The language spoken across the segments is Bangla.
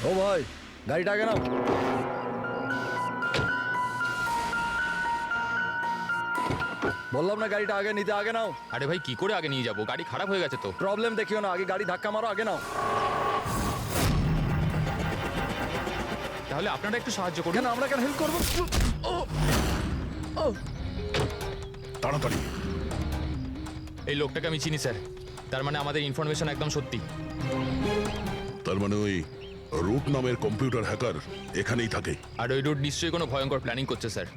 ও ভাই, গাড়িটা আগে নাও। বললাম না গাড়িটা আগে নিতে, আগে নাও। আরে ভাই কি করে আগে নিয়ে যাবো, গাড়ি খারাপ হয়ে গেছে তো। প্রবলেম দেখিও না, আগে গাড়ি ধাক্কা মারো, আগে নাও। তাহলে আপনারা একটু সাহায্য করুন। কেন, আমরা কেন হেল্প করবো? তাড়াতাড়ি। এই লোকটাকে আমি চিনি স্যার, তার মানে আমাদের ইনফরমেশন একদম সত্যি। তার মানে ওই রুট নামের কম্পিউটার হ্যাকার এখানেই থাকে। আর ওই রুট নিশ্চয়ই কোনো ভয়ঙ্কর প্ল্যানিং করছে স্যার।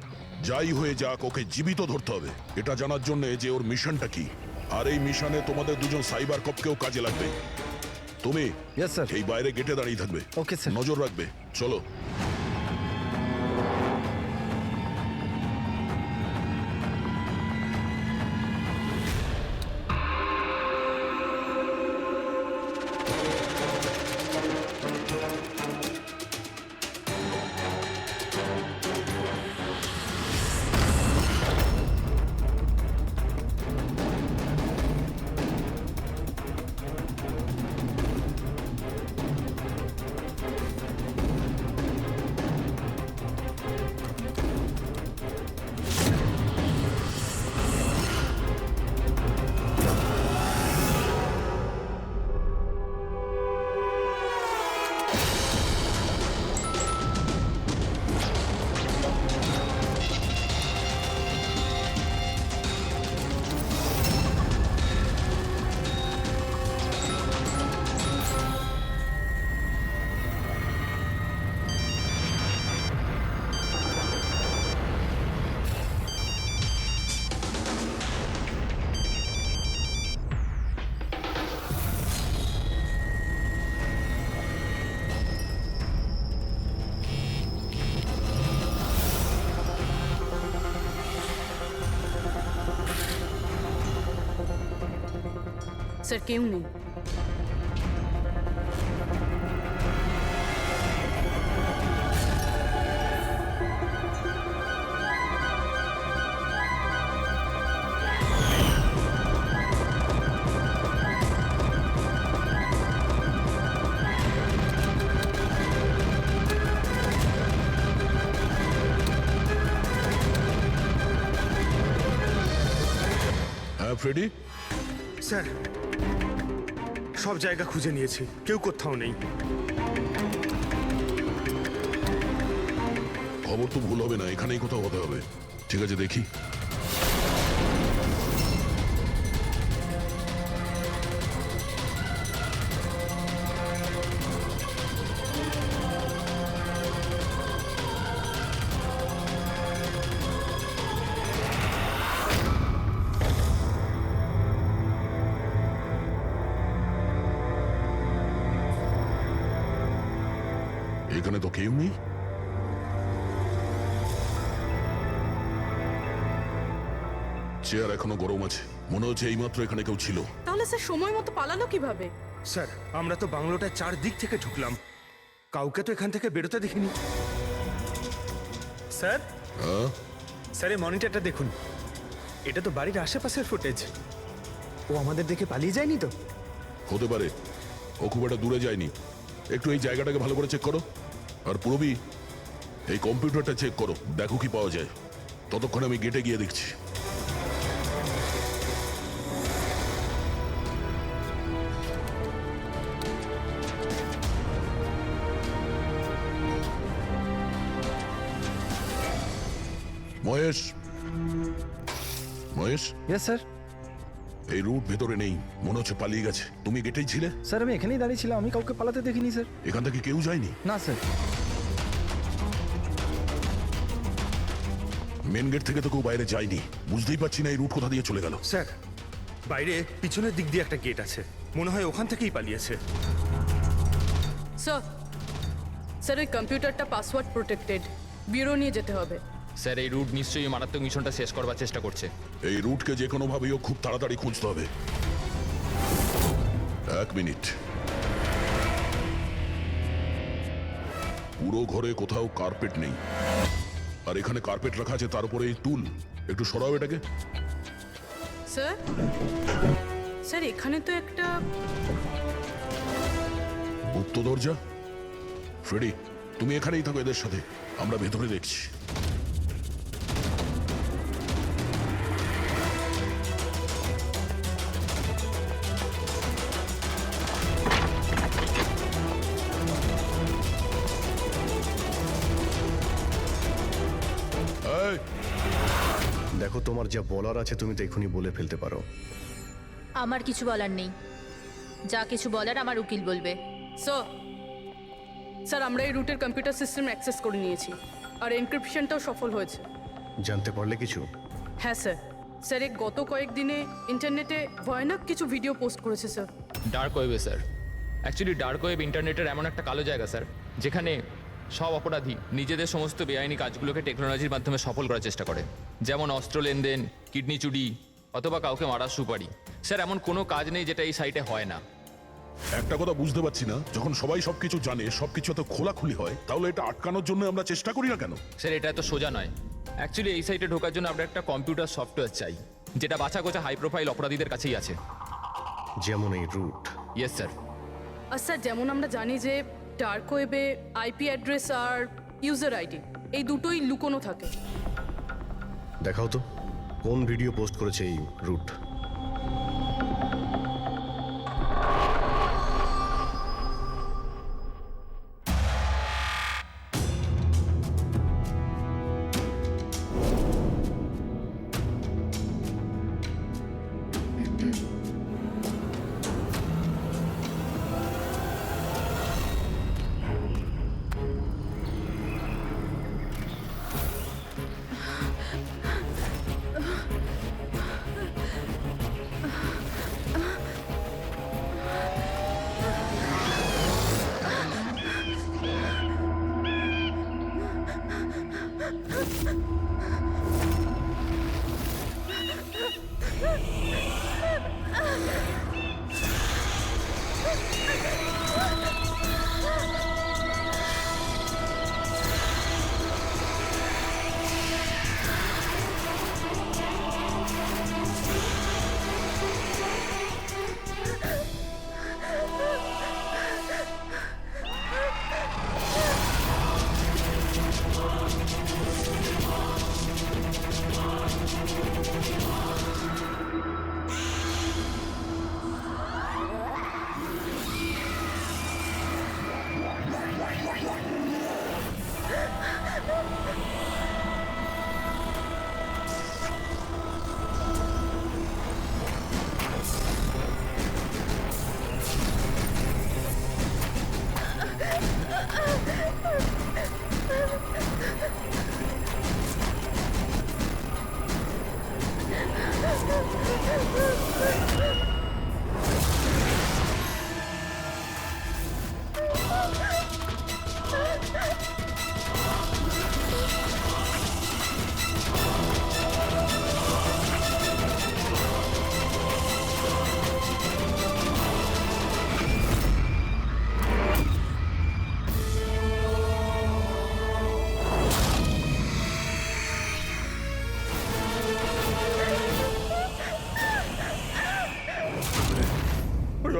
যাই হয়ে যাক, ওকে জীবিত ধরতে হবে, এটা জানার জন্য যে ওর মিশনটা কি। আর এই মিশনে তোমাদের দুজন সাইবার কপকেও কাজে লাগবে। তুমি ইয়েস স্যার। এই বাইরে গেটে দাঁড়িয়ে থাকবে। Okay sir. নজর রাখবে। চলো। স্যার কেউ নেই। হ্যাঁ ফ্রেডি। স্যার সব জায়গা খুঁজে নিয়েছি, কেউ কোথাও নেই। খবর তো ভুল হবে না, এখানেই কোথাও হতে হবে। ঠিক আছে, দেখি। এখানে তো কেউ নেই। চেয়ার এখনো গরম আছে, মনে হচ্ছে এইমাত্র এখানে কেউ ছিল। তাহলে স্যার সময় মতো পালালো কিভাবে? স্যার আমরা তো বাংলোটার চারদিক থেকে ঢুকলাম, কাউকে তো এখান থেকে বেরোতে দেখিনি। স্যার হ্যাঁ, স্যার এই মনিটরটা দেখুন, এটা তো বাড়ির আশেপাশের ফুটেজ। ও আমাদের দেখে পালিয়ে যায়নি তো? হতে পারে, ও খুব একটা দূরে যায়নি। একটু এই জায়গাটাকে ভালো করে চেক করো। আর পুরবি, এই কম্পিউটারটা চেক করো, দেখো কি পাওয়া যায়। ততক্ষণে আমি গেটে গিয়ে দেখছি। Mahesh, Mahesh, yes sir. এই রুট ভেতরে নেই, মনে হচ্ছে পালিয়ে গেছে। তুমি গেটেই ছিলে? স্যার আমি এখানেই দাঁড়িয়ে ছিলাম, আমি কাউকে পালাতে দেখিনি স্যার। এখান থেকে কেউ যায়নি? না স্যার। মেন গেট থেকে তো কেউ বাইরে যায়নি। বুঝতেই পারছি না এই রুট কোথা দিয়ে চলে গেল। স্যার বাইরে পিছনের দিক দিয়ে একটা গেট আছে, মনে হয় ওখান থেকেই পালিয়েছে। স্যার স্যার ওই কম্পিউটারটা পাসওয়ার্ড প্রোটেক্টেড, ব্যুরো নিয়ে যেতে হবে। স্যার এই রুট নিশ্চয়ই মারাত্মক মিশনটা শেষ করবার চেষ্টা করছে। এই রুটকে যে কোনো ভাবেই খুব তাড়াতাড়ি খুঁজতে হবে। 1 মিনিট। পুরো ঘরে কোথাও কার্পেট নেই, আর এখানে কার্পেট রাখা আছে, তার উপরে এই টুল। একটু সরাও এটাকে। স্যার স্যার এখানে তো একটা গুপ্ত দরজা। ফ্রেডি, তুমি এখানেই থাকো এদের সাথে, আমরা ভেতরে দেখছি। এই, দেখো, তোমার যা বলার আছে তুমি তো এখনই বলে ফেলতে পারো। আমার কিছু বলার নেই, যা কিছু বলার আমার উকিল বলবে। স্যার আমরা এই রুটের কম্পিউটার সিস্টেম অ্যাক্সেস করে নিয়েছি আর এনক্রিপশনটাও সফল হয়েছে। জানতে পারলে কিছু? হ্যাঁ স্যার। স্যার এই গত কয়েকদিনে ইন্টারনেটে ভয়ানক কিছু ভিডিও পোস্ট করেছে স্যার। ডার্ক ওয়েবে স্যার। অ্যাকচুয়ালি ডার্ক ওয়েব ইন্টারনেটের এমন একটা কালো জায়গা স্যার, যেখানে সব অপরাধী নিজেদের সমস্ত বেআইনি কাজগুলোকে টেকনোলজির মাধ্যমে সফল করার চেষ্টা করে, যেমন অস্ত্র লেনদেন, কিডনি চুরি অথবা কাউকে মারার সুপারি। স্যার এমন কোনো কাজ নেই যেটা এই সাইটে হয় না। একটা কথা বুঝতে পারছি না, যখন সবাই সবকিছু জানে, সবকিছু এত খোলাখুলি হয়, তাহলে এটা আটকানোর জন্য আমরা চেষ্টা করি না কেন? স্যার এটা এত সোজা নয়। অ্যাকচুয়ালি এই সাইটে ঢোকার জন্য আমরা একটা কম্পিউটার সফটওয়্যার চাই, যেটা বাছা গোছা হাই প্রোফাইল অপরাধীদের কাছেই আছে। যেমন এই রুট। Yes sir. আর স্যার যেমন আমরা জানি যে ডার্ক ওয়েবে আইপি অ্যাড্রেস আর ইউজার আইডি এই দুটোই লুকোনো থাকে। দেখাও তো কোন ভিডিও পোস্ট করেছে এই রুট।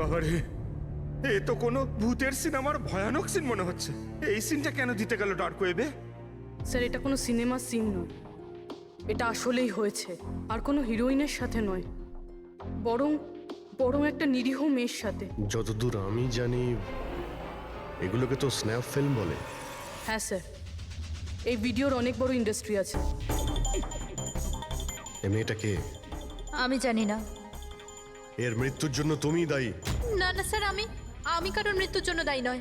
বাবারে, এ তো কোনো ভূতের সিনেমার ভয়ানক সিন মনে হচ্ছে। এই সিনটা কেন দিতে গেল ডার্ক ওয়েবে? স্যার এটা কোনো সিনেমার সিন নয়, এটা আসলেই হয়েছে। আর কোনো হিরোইনের সাথে নয়, বরং বরং একটা নিরীহ মেয়ের সাথে। যতদূর আমি জানি এগুলোকে তো স্ন্যাপ ফিল্ম বলে। হ্যাঁ স্যার, এই ভিডিওর অনেক বড় ইন্ডাস্ট্রি আছে। এ মেয়েটাকে, আমি জানি না। এর মৃত্যুর জন্য তুমিই দায়ী। না না স্যার, আমি কারোর মৃত্যুর জন্য দায়ী নয়।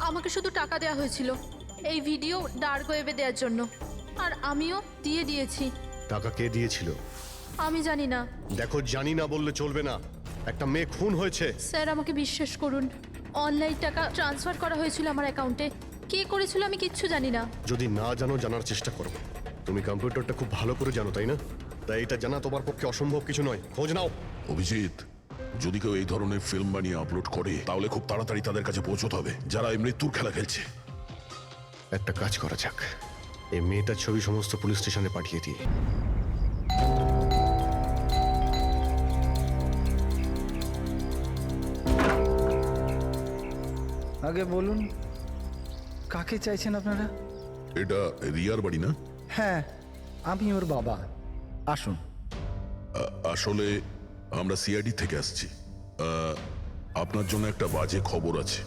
আমাকে শুধু টাকা দেওয়া হয়েছিল এই ভিডিও ডার্ক ওয়েবে দেওয়ার জন্য, আর আমিও দিয়েছি। টাকা কে দিয়েছিল? আমি জানি না। দেখো, জানি না বললে চলবে না। একটা মেয়ে খুন হয়েছে। স্যার আমাকে বিশ্বাস করুন, অনলাইন টাকা ট্রান্সফার করা হয়েছিল আমার অ্যাকাউন্টে। কে করেছিল আমি কিচ্ছু জানি না। যদি না জানো, জানার চেষ্টা করো। তুমি কম্পিউটারটা খুব ভালো করে জানো, তাই না? তাই এটা জানা তোমার পক্ষে অসম্ভব কিছু নয়। খোঁজ নাও। অভিজিৎ, যদি কেউ এই ধরনের ফিল্ম বানিয়ে আপলোড করে, তাহলে খুব তাড়াতাড়ি তাদের কাছে পৌঁছতে হবে, যারা এই মৃত্যুর খেলা খেলছে। একটা কাজ করা যাক, এই মেয়েটার ছবি সমস্ত পুলিশ স্টেশনে পাঠিয়ে দিই। আগে বলুন কাকে চাইছেন আপনারা? এটা রিয়ার বাড়ি না? হ্যাঁ, আমি ওর বাবা। আসুন। আসলে আমরা সিআইডি থেকে আসছি। আপনার জন্য একটা বাজে খবর আছে।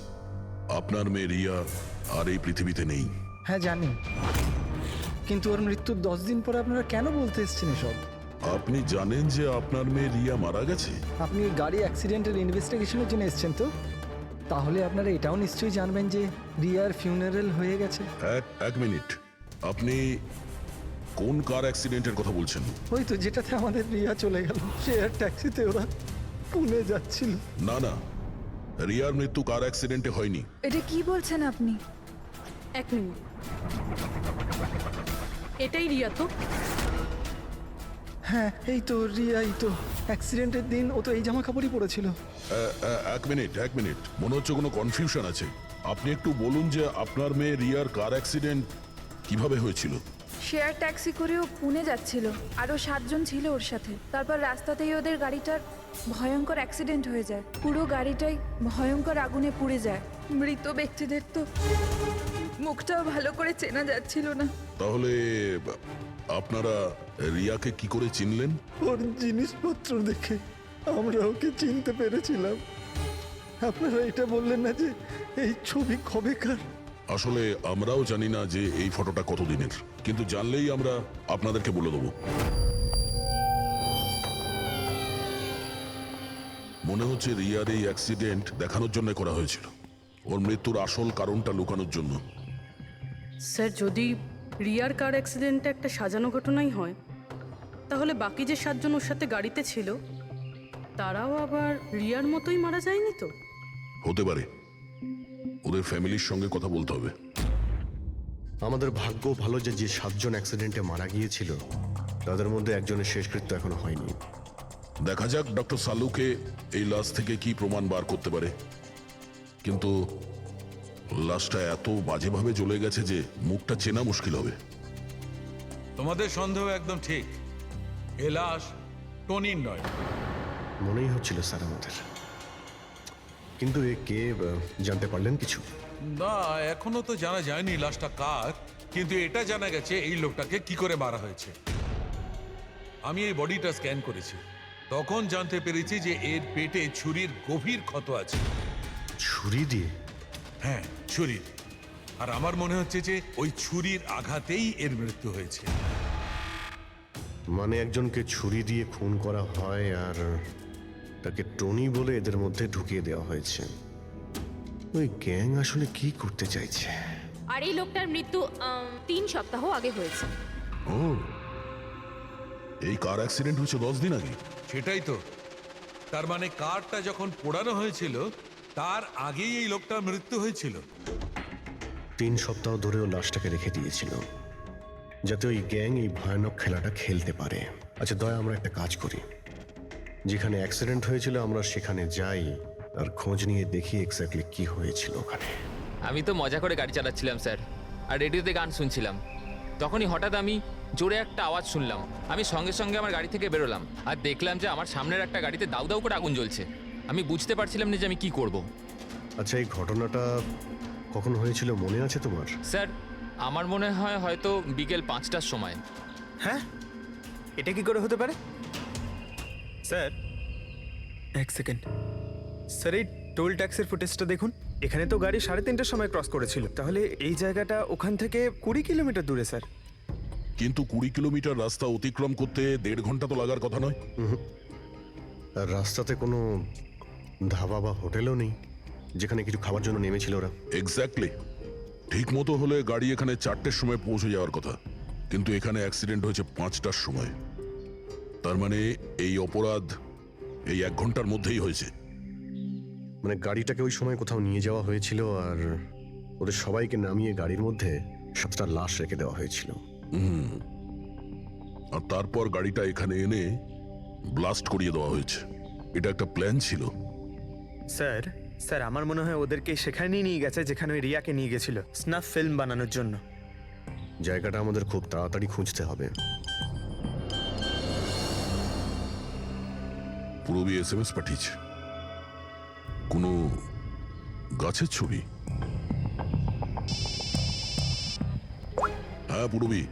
আপনার মেয়ে রিয়া আর এই পৃথিবীতে নেই। হ্যাঁ জানি, কিন্তু ওর মৃত্যুর 10 দিন পরে আপনারা কেন বলতে এসছেন এসব? আপনি জানেন যে আপনার মেয়ে রিয়া মারা গেছে? আপনি ওই গাড়ি অ্যাক্সিডেন্টের ইনভেস্টিগেশনের জন্য এসছেন তো? তাহলে আপনারা এটাও নিশ্চয়ই জানবেন যে রিয়ার ফিউনারেল হয়ে গেছে। এক মিনিট, আপনি কোন কার অ্যাক্সিডেন্টের কথা বলছেন? ওই তো যেটাতে আমাদের রিয়া চলে গেল, শেয়ার ট্যাক্সিতে ওরা পুনে যাচ্ছিল। না না, রিয়ার মৃত্যু কার অ্যাক্সিডেন্টে হয়নি। এটা কি বলছেন আপনি? 1 মিনিট, এটাই রিয়া তো? হ্যাঁ এই তো রিয়াই তো। অ্যাক্সিডেন্টের দিন ও তো এই জামা কাপড়ই পরেছিল। এক মিনিট, মনে হচ্ছে কোনো কনফিউশন আছে। আপনি একটু বলুন যে আপনার মেয়ে রিয়ার কার অ্যাক্সিডেন্ট কিভাবে হয়েছিল? শেয়ার ট্যাক্সি করেও পুনে যাচ্ছিল, আরও 7 জন ছিল ওর সাথে। তারপর রাস্তাতেই ওদের গাড়িটার ভয়ঙ্কর অ্যাক্সিডেন্ট হয়ে যায়। পুরো গাড়িটাই ভয়ঙ্কর আগুনে পুড়ে যায়। মৃত ব্যক্তিদের তো মুখটাও ভালো করে চেনা যাচ্ছিল না। তাহলে আপনারা রিয়াকে কি করে চিনলেন? ওর জিনিসপত্র দেখে আমরা ওকে চিনতে পেরেছিলাম। আপনারা এটা বললেন না যে এই ছবি কবেকার? আসলে আমরাও জানি না যে এই ফটোটা কতদিনের, কিন্তু জানলেই আমরা আপনাদেরকে বলে দেবো। মনে হচ্ছে রিয়ার এই অ্যাক্সিডেন্ট দেখানোর জন্য করা হয়েছিল, ওর মৃত্যুর আসল কারণটা লুকানোর জন্য। স্যার, যদি রিয়ার কার অ্যাক্সিডেন্টটা একটা সাজানো ঘটনাই হয়, তাহলে বাকি যে 7 জন ওর সাথে গাড়িতে ছিল তারাও আবার রিয়ার মতোই মারা যায়নি তো? হতে পারে, ওদের ফ্যামিলির সঙ্গে কথা বলতে হবে। আমাদের ভাগ্য ভালো যে 7 জন অ্যাক্সিডেন্টে মারা গিয়েছিল তাদের মধ্যে একজনের শেষকৃত্য এখনো হয়নি। দেখা যাক ডক্টর সালুকে এই লাশ থেকে কি প্রমাণ বার করতে পারে। কিন্তু লাশটা এত বাজেভাবে জ্বলে গেছে যে মুখটা চেনা মুশকিল হবে। তোমাদের সন্দেহ একদম ঠিক। এ লাশ টনির নয়। মনেই হচ্ছিল স্যার আমাদের, কিন্তু এ কে জানতে পারলেন কিছু? না, এখনো তো জানা যায়নি লাশটা কার, কিন্তু এটা জানা গেছে এই লোকটাকে কি করে মারা হয়েছে। আমি এই বডিটা স্ক্যান করেছি, তখন জানতে পেরেছি যে এর পেটে ছুরির গভীর ক্ষত আছে। ছুরি দিয়ে? হ্যাঁ, ছুরির। আর আমার মনে হচ্ছে যে ওই ছুরির আঘাতেই এর মৃত্যু হয়েছে। মানে একজনকে ছুরি দিয়ে খুন করা হয় আর তাকে টনি বলে এদের মধ্যে ঢুকিয়ে দেওয়া হয়েছে। ওই গ্যাং আসলে কি করতে চাইছে? আর এই লোকটার মৃত্যু 3 সপ্তাহ আগে হয়েছে। ও, এই কার অ্যাক্সিডেন্ট হয়েছে 10 দিন আগে? সেটাই তো। তার মানে কারটা যখন পোড়ানো হয়েছিল তার আগেই এই লোকটার মৃত্যু হয়েছিল। 3 সপ্তাহ ধরেও লাশটাকে রেখে দিয়েছিল যাতে ওই গ্যাং এই ভয়ানক খেলাটা খেলতে পারে। আচ্ছা দয়া, আমরা একটা কাজ করি, যেখানে অ্যাক্সিডেন্ট হয়েছিল আমরা সেখানে যাই আর খোঁজ নিয়ে দেখি এক্স্যাক্টলি কি হয়েছিল ওখানে। আমি তো মজা করে গাড়ি চালাচ্ছিলাম স্যার, আর রেডিওতে গান শুনছিলাম। তখনই হঠাৎ আমি জোরে একটা আওয়াজ শুনলাম। আমি সঙ্গে সঙ্গে আমার গাড়ি থেকে বেরোলাম আর দেখলাম যে আমার সামনের একটা গাড়িতে দাউ দাউ করে আগুন জ্বলছে। আমি বুঝতে পারছিলাম না যে আমি কি করব। আচ্ছা, এই ঘটনাটা কখন হয়েছিল মনে আছে তোমার? স্যার, আমার মনে হয় হয়তো বিকেল 5টার সময়। হ্যাঁ, এটা কি করে হতে পারে? স্যার 1 সেকেন্ড, স্যার এই টোল ট্যাক্সের ফুটেজটা দেখুন। এখানে তো গাড়ি 3:30টার সময় ক্রস করেছিল, তাহলে এই জায়গাটা ওখান থেকে 20 কিলোমিটার দূরে স্যার। কিন্তু 20 কিলোমিটার রাস্তা অতিক্রম করতে 1.5 ঘন্টা তো লাগার কথা নয়। আর রাস্তাতে কোনো ধাবা বা হোটেলও নেই যেখানে কিছু খাবার জন্য নেমেছিল ওরা। এক্স্যাক্টলি, ঠিক মতো হলে গাড়ি এখানে 4টের সময় পৌঁছে যাওয়ার কথা, কিন্তু এখানে অ্যাক্সিডেন্ট হয়েছে 5টার সময়। তার মানে এই অপরাধ এই 1 ঘন্টার মধ্যেই হয়েছে। মানে গাড়িটাকে ওই সময় কোথাও নিয়ে যাওয়া হয়েছিল আর ওদের সবাইকে নামিয়ে গাড়ির মধ্যে 7টা লাশ রেখে দেওয়া হয়েছিল। আর তারপর গাড়িটা এখানে এনে ব্লাস্ট করিয়ে দেওয়া হয়েছে। এটা একটা প্ল্যান ছিল। স্যার স্যার আমার মনে হয় ওদেরকে সেখানেই নিয়ে গেছে যেখানে ওই রিয়াকে নিয়ে গেছিল স্নাফ ফিল্ম বানানোর জন্য। জায়গাটা আমাদের খুব তাড়াতাড়ি খুঁজতে হবে। পূরবী SMS পাঠিয়েছে, কোনো গাছের ছবি। হ্যাঁ পুরবি,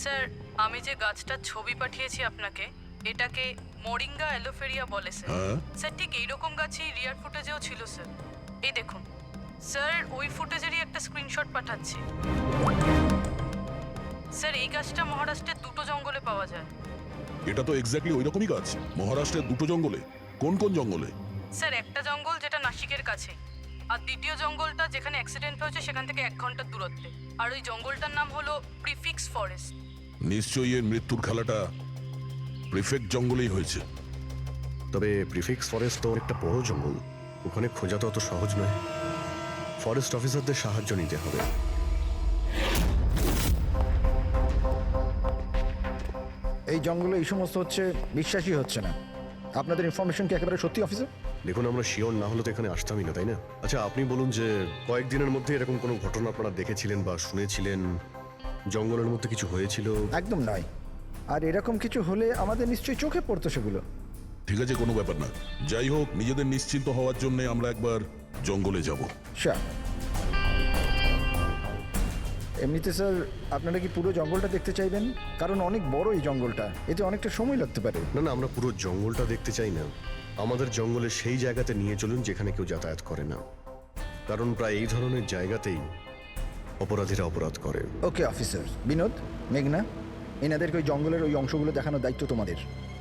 স্যার আমি যে গাছটার ছবি পাঠিয়েছি আপনাকে, এটাকে মোরিঙ্গা অ্যালোফেরিয়া বলে স্যার। হ্যাঁ স্যার ঠিক এইরকম গাছই রিয়ার ফুটেজেও ছিল স্যার। এই দেখুন স্যার, ওই ফুটেজেরই একটা স্ক্রিনশট পাঠাচ্ছি। স্যার এই গাছটা মহারাষ্ট্রের দুটো জঙ্গলে পাওয়া যায়। এটা তো এক্স্যাক্টলি ওই রকমই গাছ। মহারাষ্ট্রের দুটো জঙ্গলে? কোন কোন জঙ্গলে? স্যার একটা জঙ্গল যেটা নাসিকের কাছে, আর দ্বিতীয় জঙ্গলটা যেখানে অ্যাক্সিডেন্ট হয়েছে সেখান থেকে 1 ঘন্টার দূরত্বে। আর ওই জঙ্গলটার নাম হলো প্রিফিক্স ফরেস্ট। নিশ্চয়ই এর মৃত্যুর খেলাটা প্রিফেক্ট জঙ্গলেই হয়েছে। তবে প্রিফিক্স ফরেস্ট তো একটা বড় জঙ্গল, ওখানে খোঁজা তো অত সহজ নয়। ফরেস্ট অফিসারদের সাহায্য নিতে হবে। এই জঙ্গলে এই সমস্ত হচ্ছে, বিশ্বাসই হচ্ছে না। আপনাদের ইনফরমেশন কি একেবারে সত্যি অফিসার? দেখুন, আমরা শিওর না হলে তো এখানে আসতামই না, তাই না? আচ্ছা আপনি বলুন যে কয়েকদিনের মধ্যে এরকম কোনো ঘটনা আপনারা দেখেছিলেন বা শুনেছিলেন, জঙ্গলের মধ্যে কিছু হয়েছিল? একদম নয়। আর এরকম কিছু হলে আমাদের নিশ্চয়ই চোখে পড়তো সেগুলো। ঠিক আছে, কোনো ব্যাপার না। যাই হোক, নিজেদের নিশ্চিন্ত হওয়ার জন্য আমরা একবার জঙ্গলে যাব। স্যার এমনিতে স্যার আপনারা কি পুরো জঙ্গলটা দেখতে চাইবেন? কারণ অনেক বড় এই জঙ্গলটা, এতে অনেকটা সময় লাগতে পারে। না না, আমরা পুরো জঙ্গলটা দেখতে চাই না। আমাদের জঙ্গলে সেই জায়গাতে নিয়ে চলুন যেখানে কেউ যাতায়াত করে না, কারণ প্রায় এই ধরনের জায়গাতেই অপরাধীরা অপরাধ করে। Okay officer. বিনোদ, মেঘনা, এনাদেরকে ওই জঙ্গলের ওই অংশগুলো দেখানোর দায়িত্ব তোমাদের,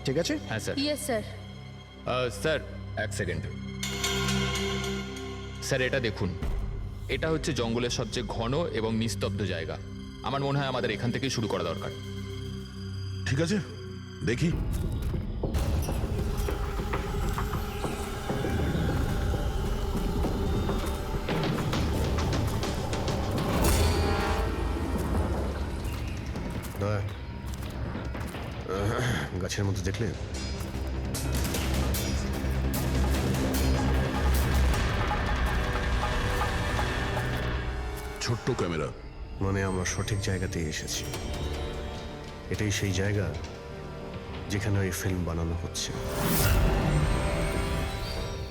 ঠিক আছে? হ্যাঁ sir. Yes sir. Sir 1 second. Sir এটা দেখুন, এটা হচ্ছে জঙ্গলের সবচেয়ে ঘন এবং নিস্তব্ধ জায়গা। আমার মনে হয় আমাদের এখান থেকেই শুরু করা দরকার। ঠিক আছে, দেখি। দয়া, গাছের মধ্যে দেখলে? ছোট্ট ক্যামেরা। মানে আমরা সঠিক জায়গাতে এসেছি। এটাই সেই জায়গা যেখানে ওই ফিল্ম বানানো হচ্ছে।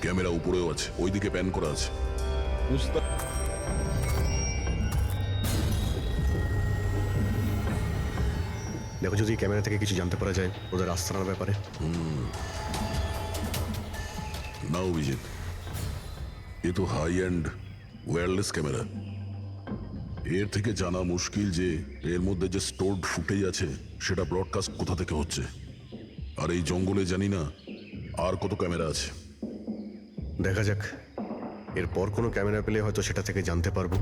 ক্যামেরা উপরেও আছে, ওইদিকে প্যান করা আছে। দেখো, যদি ক্যামেরা থেকে কিছু জানতে পারা যায় ওদের আস্তানার ব্যাপারে। না অভিজিৎ, এ তো হাই অ্যান্ড ওয়্যারলেস ক্যামেরা। এর থেকে জানা মুশকিল যে এর মধ্যে যে স্টোরড ফুটেজ আছে সেটা ব্রডকাস্ট কোথা থেকে হচ্ছে। আর এই জঙ্গলে জানি না আর কত ক্যামেরা আছে। দেখা যাক, এরপর কোনো ক্যামেরা পেলে হয়তো সেটা থেকে জানতে পারবো।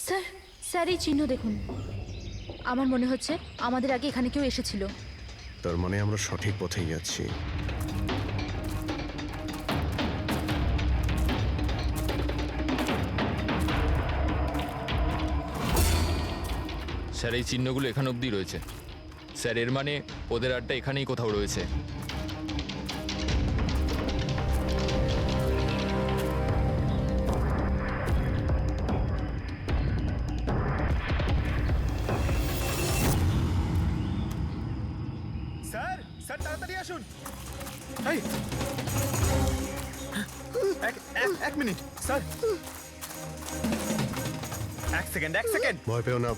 স্যার, স্যার এই চিহ্ন দেখুন। আমার মনে হচ্ছে আমাদের আগে এখানে কেউ এসেছিল। তার মানে আমরা সঠিক পথেই যাচ্ছি। স্যার এই চিহ্নগুলো এখানে অবধি রয়েছে। স্যার এর মানে ওদের আড্ডা এখানেই কোথাও রয়েছে। স্যার, স্যার তাড়াতাড়ি আসুন। এক মিনিট স্যার, 1 সেকেন্ড। ভয় পেও না,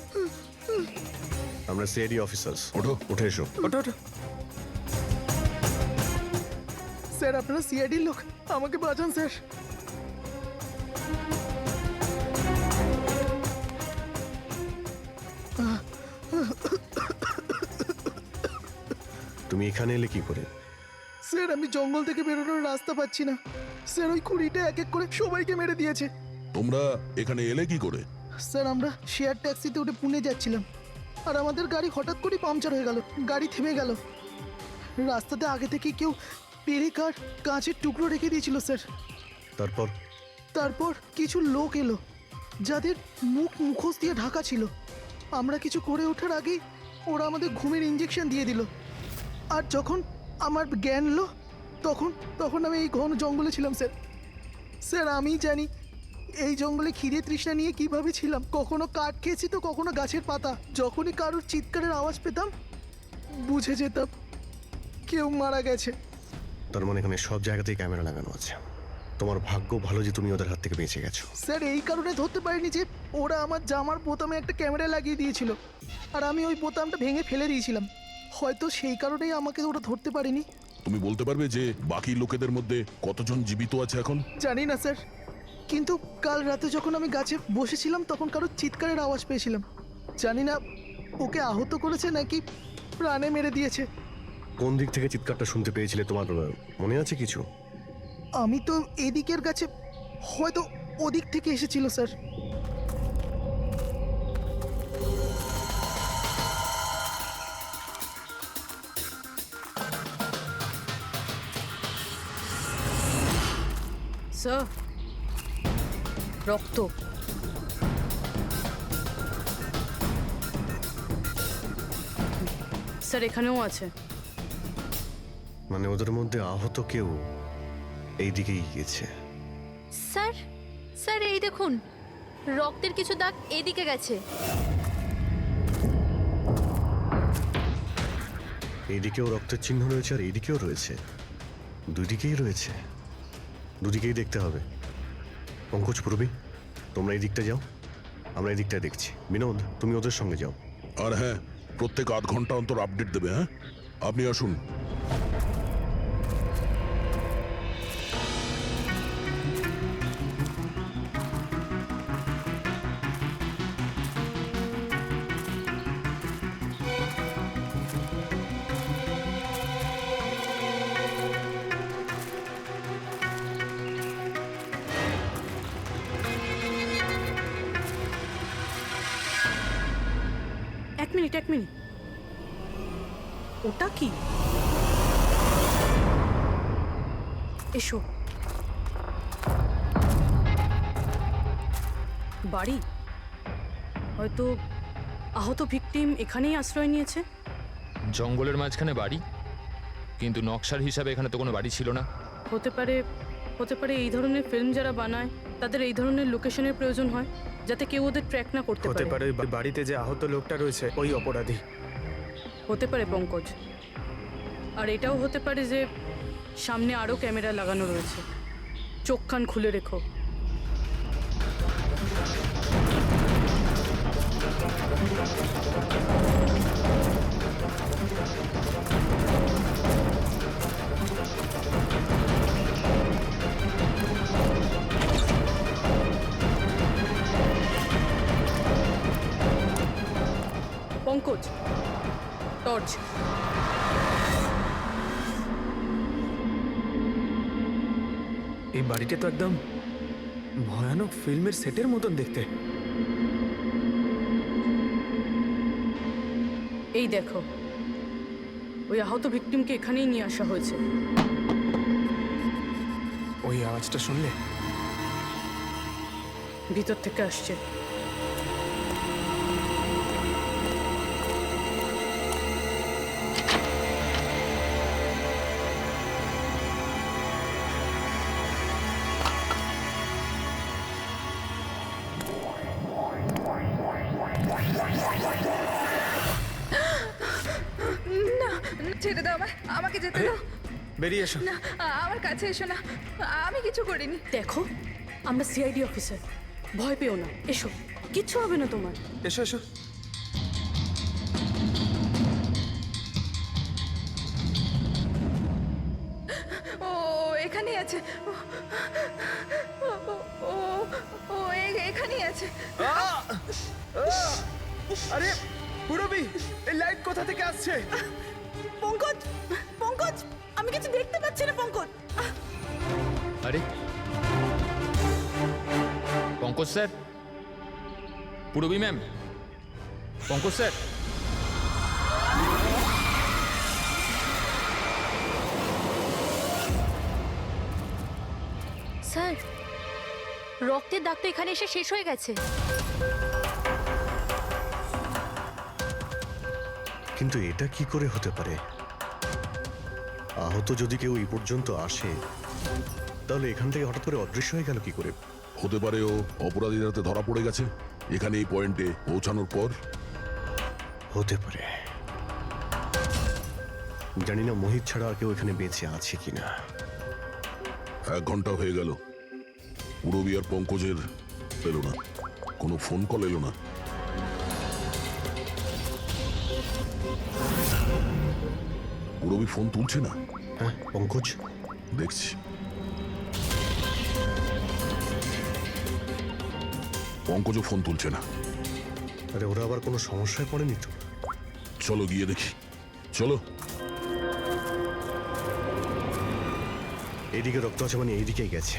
আমরা সিআইডি অফিসার্স। ওঠো। উঠে এসো। ওঠো। স্যার আপনারা সিআইডির লোক, আমাকে বাঁচান স্যার। তুমি এখানে এলে কি করে? স্যার আমি জঙ্গল থেকে বেরোনোর রাস্তা পাচ্ছি না। স্যার ওই কুড়িটা এক এক করে সবাইকে মেরে দিয়েছে। তোমরা এখানে এলে কি করে? স্যার আমরা শেয়ার ট্যাক্সিতে উঠে পুনে যাচ্ছিলাম, আর আমাদের গাড়ি হঠাৎ করে পাংচার হয়ে গেল। গাড়ি থেমে গেল। রাস্তাতে আগে থেকে কেউ পেরেকার কাঁচের টুকরো রেখে দিয়েছিল স্যার। তারপর কিছু লোক এলো যাদের মুখোশ দিয়ে ঢাকা ছিল। আমরা কিছু করে ওঠার আগেই ওরা আমাদের ঘুমের ইঞ্জেকশন দিয়ে দিল। আর যখন আমার জ্ঞান এলো তখন আমি এই ঘন জঙ্গলে ছিলাম স্যার। স্যার আমি জানি এই জঙ্গলে খিদে তৃষ্ণা নিয়ে কিভাবে ছিলাম। কখনো কাঠ খেয়েছি তো কখনো গাছের পাতা। যখনই কারোর চিৎকারের আওয়াজ পেতাম বুঝে যেতাম কেউ মারা গেছে। তার মানে এখানে সব জায়গাতেই ক্যামেরা লাগানো আছে। তোমার ভাগ্য ভালো যে তুমি ওদের হাত থেকে বেঁচে গেছো। স্যার এই কারণে ধরতে পারিনি যে ওরা আমার জামার বোতামে একটা ক্যামেরা লাগিয়ে দিয়েছিল, আর আমি ওই বোতামটা ভেঙে ফেলে দিয়েছিলাম। হয়তো সেই কারণেই আমাকে ওরা ধরতে পারেনি। তুমি বলতে পারবে যে বাকি লোকেদের মধ্যে কতজন জীবিত আছে এখন? জানি না স্যার, কিন্তু কাল রাতে যখন আমি গাছে বসেছিলাম তখন কারো চিৎকারের আওয়াজ পেয়েছিলাম। জানি না ওকে আহত করেছে নাকি প্রাণে মেরে দিয়েছে। কোন দিক থেকে চিৎকারটা শুনতে পেয়েছিলে তোমার মনে আছে কিছু? আমি তো এদিকের গাছে, হয়তো ওদিক থেকে এসেছিল স্যার। স্যার, রক্ত। স্যার এখানেও আছে। মানে ওদের মধ্যে আহত কেউ এই দিকেই গিয়েছে। স্যার, স্যার এই দেখুন, রক্তের কিছু দাগ এদিকে গেছে। এইদিকেও রক্তের চিহ্ন রয়েছে আর এইদিকেও রয়েছে, দুদিকেই রয়েছে। দুদিকেই দেখতে হবে। পঙ্কজ, পূর্বী, তোমরা এই দিকটা যাও, আমরা এই দিকটা দেখছি। বিনোদ, তুমি ওদের সঙ্গে যাও। আর হ্যাঁ, প্রত্যেক আধ ঘন্টা অন্তর আপডেট দেবে। হ্যাঁ, আপনি আসুন। এক মিনিট। ওটা কি? এসো। বাড়ি? হয়তো আহত ভিকটিম এখানেই আশ্রয় নিয়েছে। জঙ্গলের মাঝখানে বাড়ি, কিন্তু নকশার হিসাবে এখানে তো কোনো বাড়ি ছিল না। হতে পারে এই ধরনের ফিল্ম যারা বানায় তাদের এই ধরনের লোকেশনের প্রয়োজন হয়, যাতে কেউ ওদের ট্র্যাক না করতে হতে পারে। পারে ওই বাড়িতে যে আহত লোকটা রয়েছে ওই অপরাধী। হতে পারে পঙ্কজ। আর এটাও হতে পারে যে সামনে আরও ক্যামেরা লাগানো রয়েছে। চোখ কান খুলে রেখো। পঙ্কজ, টর্চ। এই বাড়িটা তো একদম ভয়ানক ফিল্মের সেটের মতন দেখতে। এই দেখো, ওই আহত ভিকটিমকে এখানেই নিয়ে আসা হয়েছে। ওই আওয়াজটা শুনলে? ভিতর থেকে আসছে। না, ছেড়ে দাও আমাকে যেতে দাও। বেরিয়ে এসো। না, আমার কাছে এসো না, আমি কিছু করিনি। দেখো, আমরা সিআইডি অফিসার, ভয় পেও না। এসো, কিচ্ছু হবে না তোমার। এসো এসো। ও এখানেই আছে। ও এখানেই আছে। আরে পুরবি, এই লাইট কোথা থেকে আসছে? পঙ্কজ, আমি কিছু দেখতে পাচ্ছি না। পঙ্কজ, আরে Pankaj sir, Purabi ma'am, Pankaj sir. Sir, রক্তের দাগ তো এখানে এসে শেষ হয়ে গেছে। কিন্তু এটা কি করে হতে পারে? আহত যদি কেউ এই পর্যন্ত আসে, তাহলে এখান থেকে হঠাৎ করে অদৃশ্য হয়ে গেল কি করে? হতে পারে ও অপরাধীর হাতে ধরা পড়ে গেছে এখানে এই পয়েন্টে পৌঁছানোর পর। হতে পারে। জানি না মোহিত ছাড়া আর কেউ এখানে বেঁচে আছে কিনা। 1 ঘন্টা হয়ে গেল, পুরবী আর পঙ্কজের এলো না, কোনো ফোন কল এলো না। পুরবী ফোন তুলছে না। হ্যাঁ পঙ্কজ, দেখছি। পঙ্কজও ফোন তুলছে না। আরে ওরা আবার কোনো সমস্যায় পড়েনি তো? চলো গিয়ে দেখি, চলো। এইদিকে রক্ত আছে মানে এইদিকেই গেছে।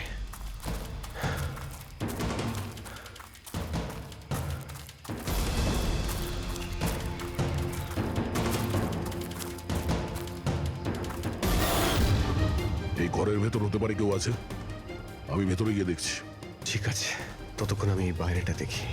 এই ঘরের ভেতর হতে পারে কেউ আছে, আমি ভেতরে গিয়ে দেখছি। ঠিক আছে, ততক্ষণ আমি এই বাইরেটা দেখি।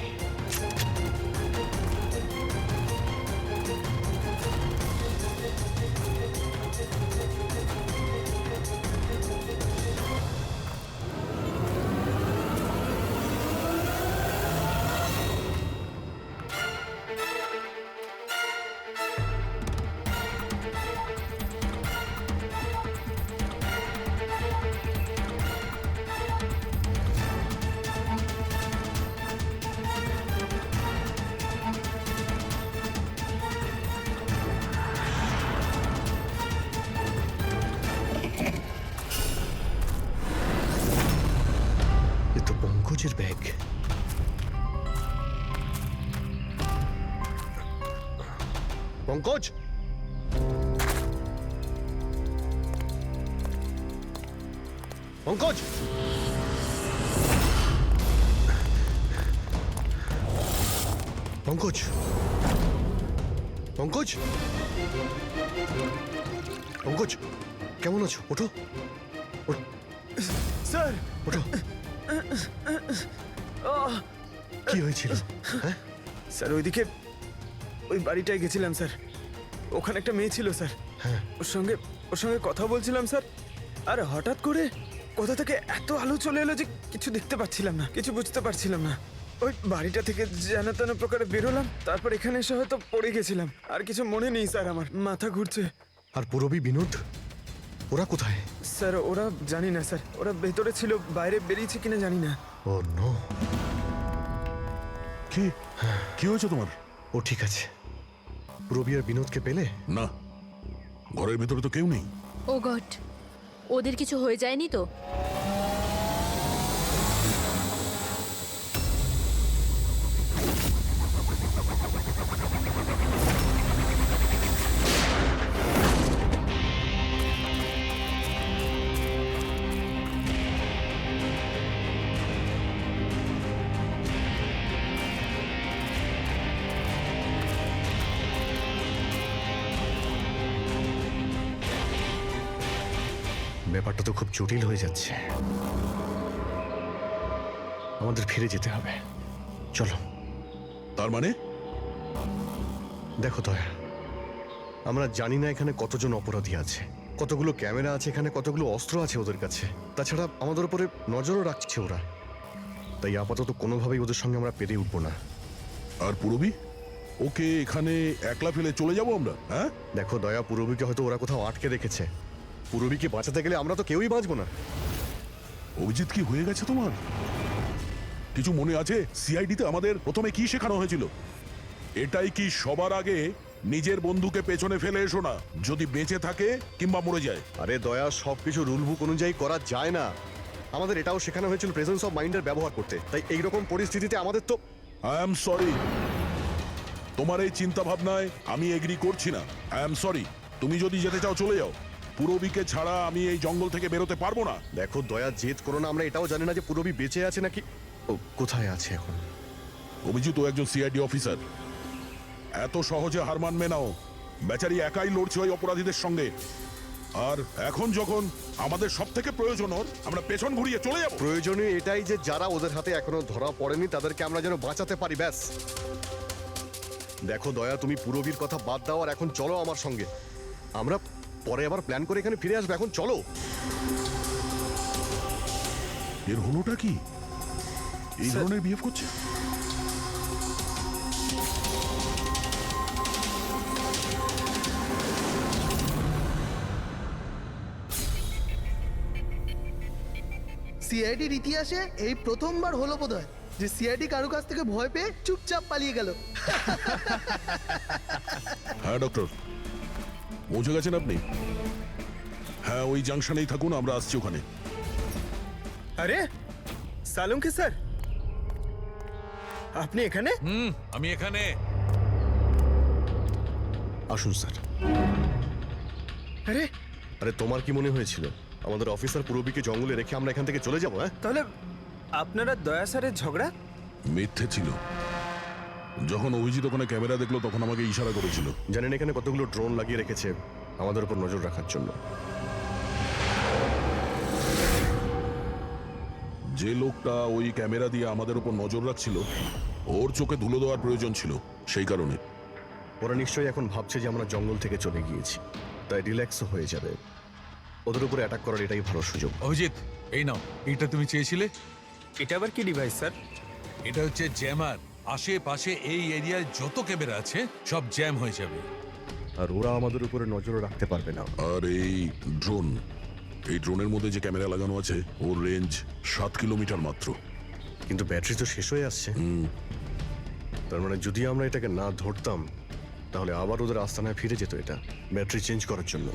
এ তো পঙ্কজের ব্যাগ। পঙ্কজ, পঙ্কজ, পঙ্কজ, পঙ্কজ, পঙ্কজ, কেমন আছো? ওঠো, স্যার, ওঠো। কি হয়েছিল? হ্যাঁ স্যার ওইদিকে ওই বাড়িটায় গেছিলাম স্যার, ওখানে একটা মেয়ে ছিল স্যার। হ্যাঁ। ওর সঙ্গে কথা বলছিলাম স্যার, আর হঠাৎ করে কোথা থেকে এত আলো চলে এলো যে কিছু দেখতে পাচ্ছিলাম না, কিছু বুঝতে পারছিলাম না। ওই বাড়িটা থেকে যেন তেন প্রকারে বেরোলাম, তারপর এখানে এসে হয়তো পড়ে গেছিলাম। আর কিছু মনে নেই স্যার, আমার মাথা ঘুরছে। আর পুরবী, বিনোদ, ওরা কোথায়? স্যার ওরা জানি না স্যার, ওরা ভেতরে ছিল, বাইরে বেরিয়েছে কিনা জানি না। ও নো। কি কি হয়েছে তোমার? ও ঠিক আছে। পুরবী আর বিনোদকে পেলে? না, ঘরের ভেতরে তো কেউ নেই। ও গড, ওদের কিছু হয়ে যায়নি তো? ব্যাপারটা তো খুব জটিল হয়ে যাচ্ছে। আমাদের ফিরে যেতে হবে, চলো। তার মানে? দেখো দয়া, আমরা জানি না এখানে কতজন অপরাধী আছে, কতগুলো ক্যামেরা আছে এখানে, কতগুলো অস্ত্র আছে ওদের কাছে। তাছাড়া আমাদের উপরে নজরও রাখছে ওরা। তাই আপাতত কোনোভাবেই ওদের সঙ্গে আমরা পেরে উঠবো না। আর পুরবী, ওকে এখানে একলা ফেলে চলে যাবো আমরা? হ্যাঁ দেখো দয়া, পুরবীকে হয়তো ওরা কোথাও আটকে রেখেছে। পুরবীকে বাঁচাতে গেলে আমরা তো কেউই বাঁচবো না। অভিজিৎ, কি হয়ে গেছে তোমার? কিছু মনে আছে সিআইডিতে আমাদের প্রথমে কি শেখানো হয়েছিল? এটাই কি সবার আগে নিজের বন্ধুকে পেছনে ফেলে এসো না, যদি বেঁচে থাকে কিংবা মরে যায়। আরে দয়া, সবকিছু রুল বুক অনুযায়ী করা যায় না। আমাদের এটাও শেখানো হয়েছিল প্রেজেন্স অফ মাইন্ডের ব্যবহার করতে। তাই এইরকম পরিস্থিতিতে আমাদের তো আই এম সরি, তোমার এই চিন্তা ভাবনায় আমি এগ্রি করছি না। আই এম সরি, তুমি যদি যেতে চাও চলে যাও। পুরবীকে ছাড়া আমি এই জঙ্গল থেকে বেরোতে পারবো না। দেখো দয়া, জেদ করো না। আমরা এটাও জানি না যে পুরবী বেঁচে আছে নাকি ও কোথায় আছে এখন। অভিজিৎ ও একজন সিআইডি অফিসার, এত সহজে হার মানবে নাও। বেচারি একাই লড়ছে ওই অপরাধীদের সঙ্গে। আর এখন যখন আমাদের সব থেকে প্রয়োজন ওর, আমরা পেছন ঘুরিয়ে চলে যাব। প্রয়োজনীয় এটাই যে যারা ওদের হাতে এখনো ধরা পড়েনি তাদেরকে আমরা যেন বাঁচাতে পারি, ব্যাস। দেখো দয়া, তুমি পুরবীর কথা বাদ দাও আর এখন চলো আমার সঙ্গে। আমরা পরে আবার প্ল্যান করে এখানে ফিরে আসবো, এখন চলো। এর হলোটা কি? এই ধরনের বিহেভ করছে? সিআইডির ইতিহাসে এই প্রথমবার হলো বোধহয় যে সিআইডি কারো কাছ থেকে ভয় পেয়ে চুপচাপ পালিয়ে গেল। হ্যাঁ ডক্টর, পৌঁছে গেছেন আপনি? হ্যাঁ, ওই জাংশনেই থাকুন, আমরা আসছি ওখানে। আরে সালুঙ্কি স্যার, আপনি এখানে? আমি এখানে। আসুন স্যার। আরে আরে তোমার কি মনে হয়েছিল আমাদের অফিসার পূরবীকে জঙ্গলে রেখে আমরা এখান থেকে চলে যাবো? হ্যাঁ, তাহলে আপনারা দয়া স্যারের ঝগড়া? মিথ্যে ছিল। যখন অভিজিৎ ওখানে ক্যামেরা দেখলো তখন আমাকে ইশারা করেছিল। জানেন এখানে কতগুলো ড্রোন লাগিয়ে রেখেছে আমাদের উপর নজর রাখার জন্য। যে লোকটা ওই ক্যামেরা দিয়ে আমাদের উপর নজর রাখছিল ওর চোখে ধুলো দেওয়ার প্রয়োজন ছিল, সেই কারণে। ওরা নিশ্চয়ই এখন ভাবছে যে আমরা জঙ্গল থেকে চলে গিয়েছি, তাই রিল্যাক্সও হয়ে যাবে। ওদের উপরে অ্যাটাক করার এটাই ভালো সুযোগ। অভিজিৎ, এই নাও, এটা তুমি চেয়েছিলে। এটা আবার কি ডিভাইস স্যার? এটা হচ্ছে জ্যামার। আশেপাশে এই এরিয়ায় যত ক্যামেরা আছে সব জ্যাম হয়ে যাবে। আর ওরা আমাদের উপরে নজর রাখতে পারবে না। আর এই ড্রোন, এই ড্রোনের মধ্যে যে ক্যামেরা লাগানো আছে ওর রেঞ্জ 7 কিলোমিটার মাত্র। কিন্তু ব্যাটারি তো শেষ হয়ে আসছে। তার মানে যদি আমরা এটাকে না ধরতাম তাহলে আবার ওদের আস্তানায় ফিরে যেত এটা ব্যাটারি চেঞ্জ করার জন্য।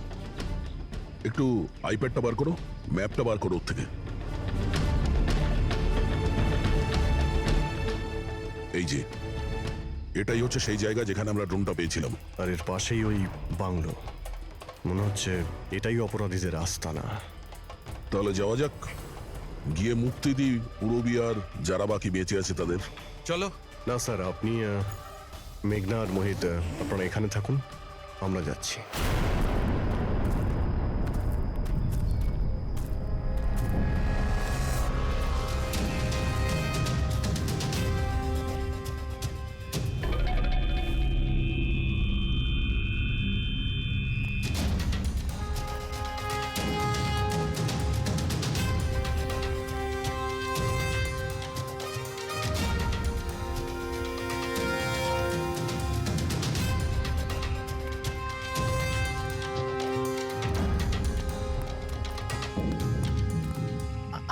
একটু আইপ্যাডটা বার করো, ম্যাপটা বার করো ওর থেকে। এই যে, এটাই হচ্ছে সেই জায়গা যেখানে আমরা ড্রোনটা পেয়েছিলাম। আর এর পাশেই ওই বাংলো, মনে হচ্ছে এটাই অপরাধীদের আস্তানা। তাহলে যাওয়া যাক, গিয়ে মুক্তি দিই পূরবী আর যারা বাকি বেঁচে আছে তাদের। চলো। না স্যার, আপনি মেঘনা আর মোহিত আপনারা এখানে থাকুন, আমরা যাচ্ছি।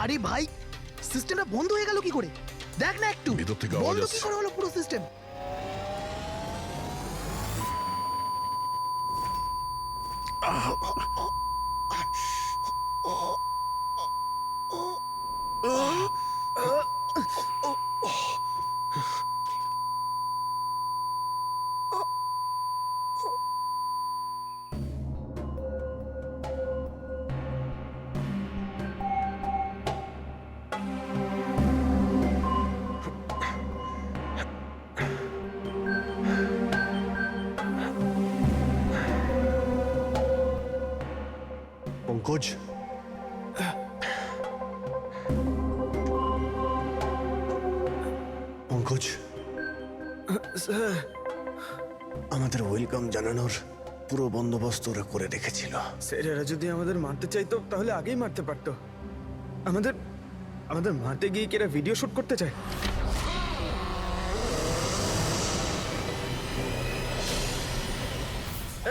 আরে ভাই, সিস্টেমটা বন্ধ হয়ে গেল কি করে? দেখ না একটু, ভিতর থেকে আওয়াজ বন্ধ কি আসছে। করে হলো পুরো সিস্টেম? পঙ্কজ, পঙ্কজ, স্যার আমাদের ওয়েলকাম জানানোর পুরো বন্দোবস্ত ওরা করে রেখেছিল। স্যার এরা যদি আমাদের মারতে চাইতো তাহলে আগেই মারতে পারতো। আমাদের আমাদের মারতে গিয়ে কি এরা ভিডিও শুট করতে চায়?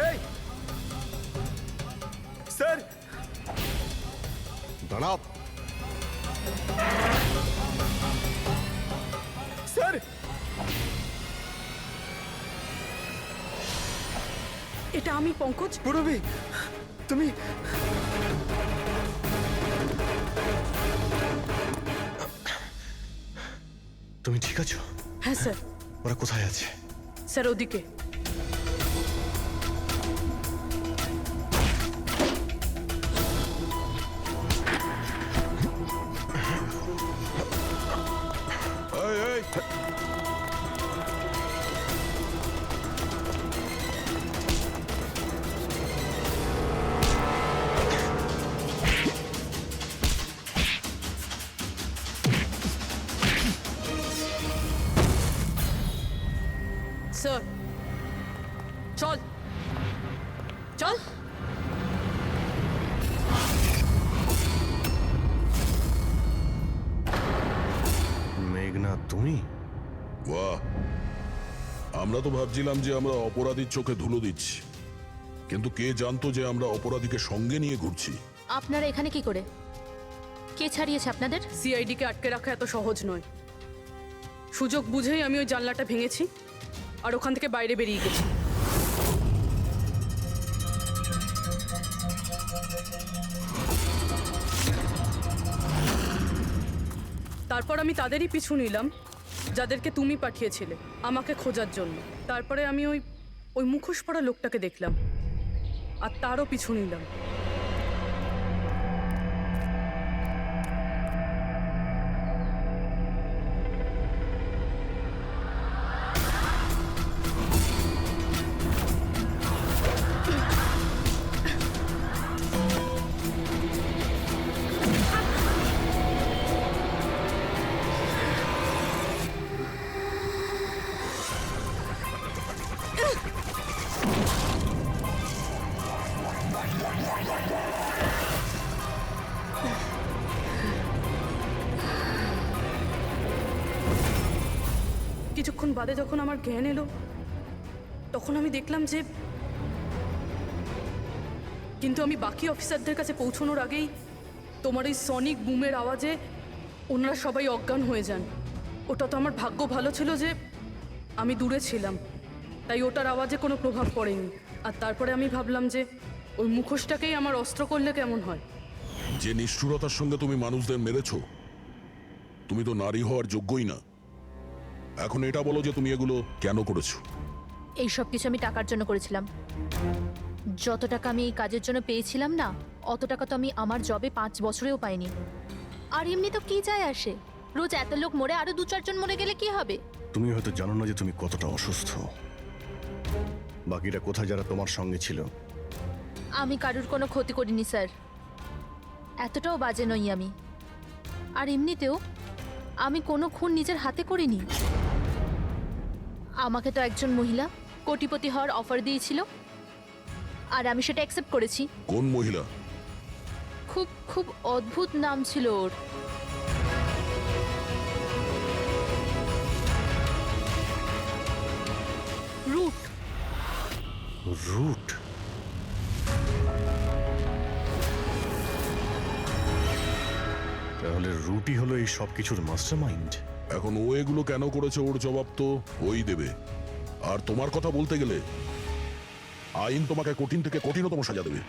এই স্যার, দাঁড়াও। স্যার এটা আমি পঙ্কজ। পূরবী, তুমি তুমি ঠিক আছো? হ্যাঁ স্যার। ওরা কোথায় আছে? স্যার ওদিকে। এই, এই, স্যার চল চল। মেঘনা, তুমি? বাহ, আমরা তো ভাবছিলাম যে আমরা অপরাধীর চোখে ধুলো দিচ্ছি, কিন্তু কে জানতো যে আমরা অপরাধীকে সঙ্গে নিয়ে ঘুরছি। আপনারা এখানে কি করে? কে ছাড়িয়েছে আপনাদের? সিআইডিকে আটকে রাখা এত সহজ নয়। সুযোগ বুঝেই আমি ওই জানলাটা ভেঙেছি আর ওখান থেকে বাইরে বেরিয়ে গেছি। তারপর আমি তাদেরই পিছু নিলাম যাদেরকে তুমি পাঠিয়েছিলে আমাকে খোঁজার জন্য। তারপরে আমি ওই মুখোশ পরা লোকটাকে দেখলাম আর তারও পিছু নিলাম। কিছুক্ষণ বাদে যখন আমার জ্ঞান এলো তখন আমি দেখলাম যে কিন্তু আমি বাকি অফিসারদের কাছে পৌঁছানোর আগেই তোমার এই সনিক বুমের আওয়াজে ওনারা সবাই অজ্ঞান হয়ে যান। ওটা তো আমার ভাগ্য ভালো ছিল যে আমি দূরে ছিলাম, তাই ওটার আওয়াজে কোনো প্রভাব পড়েনি। আর তারপরে আমি ভাবলাম যে ওই মুখোশটাকেই আমার অস্ত্র করলে কেমন হয়। যে নিষ্ঠুরতার সঙ্গে তুমি মানুষদের মেরেছো, তুমি তো নারী হওয়ার যোগ্যই না। এখন এটা বলো যে তুমি এগুলো কেন করেছো? এই সব কিছু আমি টাকার জন্য করেছিলাম। যত টাকা আমি এই কাজের জন্য পেয়েছিলাম না, অত টাকা তো আমি আমার জবে 5 বছরেও পাইনি। আর এমনি তো কি যায় আসে, রোজ এত লোক মরে আরো 2-4 জন মরে গেলে কি হবে? তুমি হয়তো জানো না যে তুমি কতটা অসুস্থ। বাকিরা কোথায় যারা তোমার সঙ্গে ছিল? আমি কারুর কোনো ক্ষতি করিনি স্যার, এতটাও বাজে নই আমি। আর এমনিতেও আমি কোনো খুন নিজের হাতে করিনি। আমাকে তো একজন মহিলা কোটিপতি হওয়ার অফার দিয়েছিল আর আমি সেটা অ্যাকসেপ্ট করেছি। কোন মহিলা? খুব খুব অদ্ভুত নাম ছিল ওর। রুট। রুট? তাহলে রুটই হলো এই সব কিছুর মাস্টারমাইন্ড। এখন ও এগুলো কেন করেছে ওর জবাব তো ওই দেবে। আর তোমার কথা বলতে গেলে আইন তোমাকে কঠিন থেকে কঠিনতম সাজা দেবে।